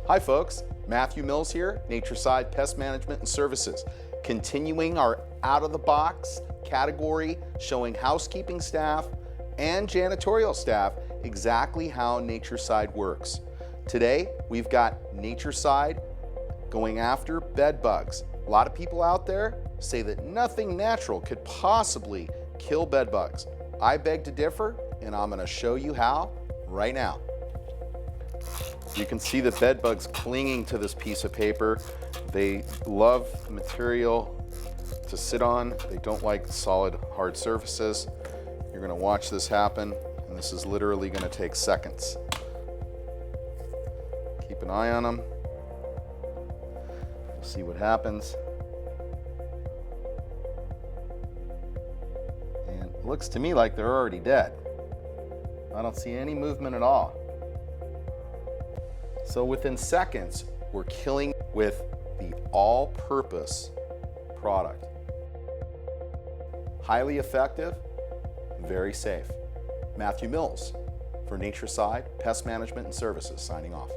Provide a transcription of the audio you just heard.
Hi folks, Matthew Mills here, Nature-Cide Pest Management and Services. Continuing our out-of-the-box category showing housekeeping staff and janitorial staff exactly how Nature-Cide works. Today, we've got Nature-Cide going after bed bugs. A lot of people out there say that nothing natural could possibly kill bed bugs. I beg to differ, and I'm going to show you how right now. You can see the bed bugs clinging to this piece of paper. They love material to sit on. They don't like solid, hard surfaces. You're going to watch this happen, and this is literally going to take seconds. Keep an eye on them. We'll see what happens. And it looks to me like they're already dead. I don't see any movement at all. So within seconds, we're killing with the all-purpose product. Highly effective, very safe. Matthew Mills for Nature-Cide Pest Management and Services, signing off.